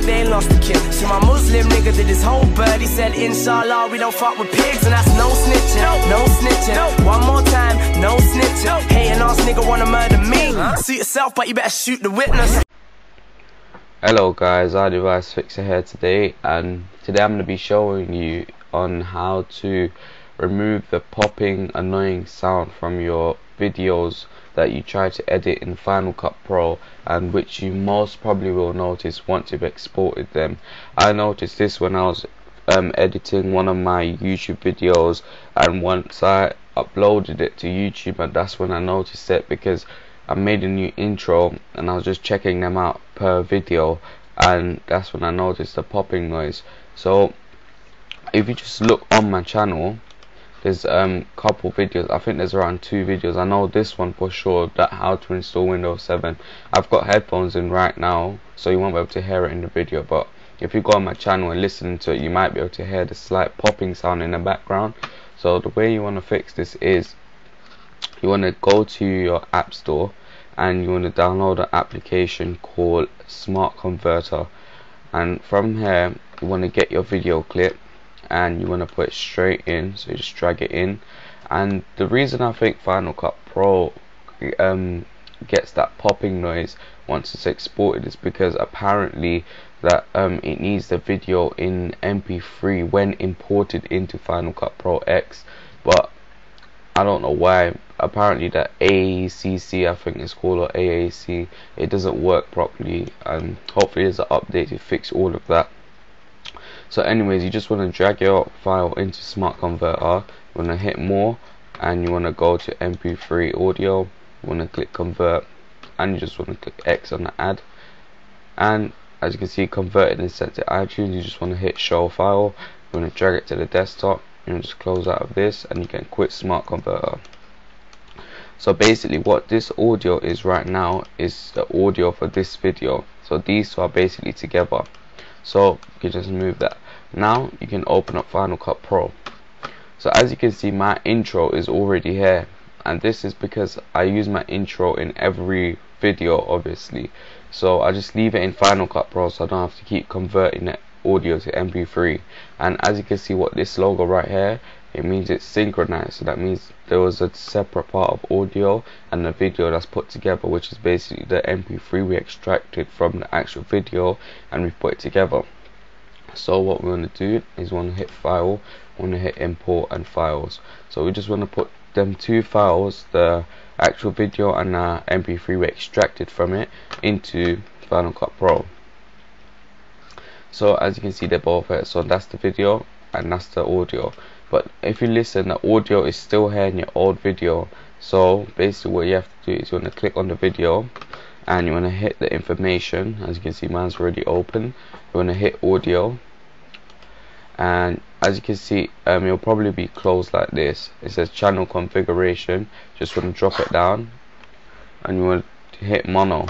dog, they ain't lost a kid. See my Muslim nigga did his whole bird. He said, Inshallah, we don't fuck with pigs. And that's no snitching, no snitching. One more time, no snitching. Hating ass nigga wanna murder me. Suit yourself, but you better shoot the witness. Hello guys, iDevice Fixer here today, and today I'm going to be showing you on how to remove the popping annoying sound from your videos that you try to edit in Final Cut Pro, and which you most probably will notice once you've exported them. I noticed this when I was editing one of my YouTube videos, and once I uploaded it to YouTube, and that's when I noticed it, because I made a new intro and I was just checking them out per video, and that's when I noticed the popping noise. So if you just look on my channel, there's couple videos. I think there's around 2 videos. I know this one for sure, that how to install Windows 7. I've got headphones in right now, so you won't be able to hear it in the video, but if you go on my channel and listen to it, you might be able to hear the slight popping sound in the background. So the way you want to fix this is you want to go to your app store and you want to download an application called Smart Converter, and from here you want to get your video clip and you want to put it straight in. So you just drag it in, and the reason I think Final Cut Pro gets that popping noise once it's exported is because apparently that it needs the video in MP3 when imported into Final Cut Pro X, but I don't know why. Apparently that AACC, I think it's called, or AAC, it doesn't work properly, and hopefully there's an update to fix all of that. So anyways, you just want to drag your file into Smart Converter, you want to hit more, and you want to go to MP3 audio, you want to click convert, and you just want to click X on the add, and as you can see, converted and sent to iTunes. You just want to hit show file, you want to drag it to the desktop, you just close out of this and you can quit Smart Converter. So basically what this audio is right now is the audio for this video, so these two are basically together. So you can just move that. Now you can open up Final Cut Pro. So as you can see, my intro is already here, and this is because I use my intro in every video obviously, so I just leave it in Final Cut Pro so I don't have to keep converting it audio to MP3. And as you can see, what this logo right here, it means it's synchronized, so that means there was a separate part of audio and the video that's put together, which is basically the MP3 we extracted from the actual video and we put it together. So what we want to do is we want to hit file, we want to hit import and files. So we just want to put them 2 files, the actual video and the MP3 we extracted from it, into Final Cut Pro. So as you can see, they're both here. So that's the video and that's the audio, but if you listen, the audio is still here in your old video. So basically what you have to do is you want to click on the video and you want to hit the information. As you can see, mine's already open. You want to hit audio, and as you can see, it'll probably be closed like this. It says channel configuration. Just want to drop it down and you want to hit mono.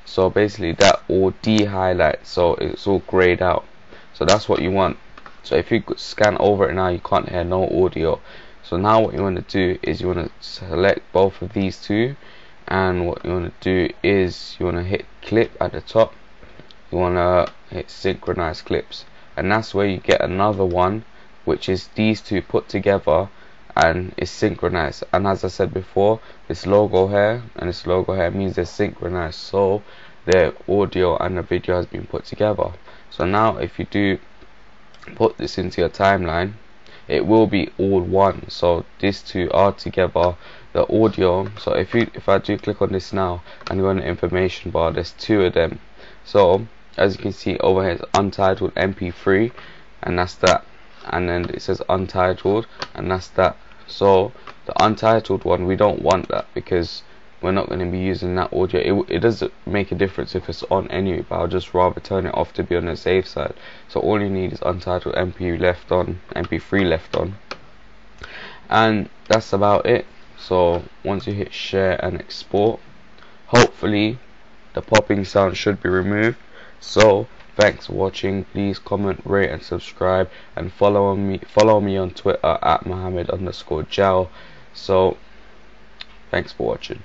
So basically that will de-highlight, so it's all grayed out. So that's what you want. So if you scan over it now, you can't hear no audio. So now what you want to do is you want to select both of these two, and what you want to do is you want to hit clip at the top, you want to hit synchronize clips, and that's where you get another one, which is these two put together and it's synchronized. And as I said before, this logo here and this logo here means they're synchronized, so the audio and the video has been put together. So now if you do put this into your timeline, it will be all one, so these two are together, the audio. So if I do click on this now and go in the information bar, there's 2 of them. So as you can see over here, it's untitled MP3, and that's that, and then it says untitled, and that's that. So the untitled one, we don't want that because we're not going to be using that audio. It doesn't make a difference if it's on anyway, but I'll just rather turn it off to be on the safe side. So all you need is untitled MP3 left on, and that's about it. So once you hit share and export, hopefully the popping sound should be removed. So thanks for watching. Please comment, rate and subscribe, and follow me on Twitter at Mohammed_Jal. So thanks for watching.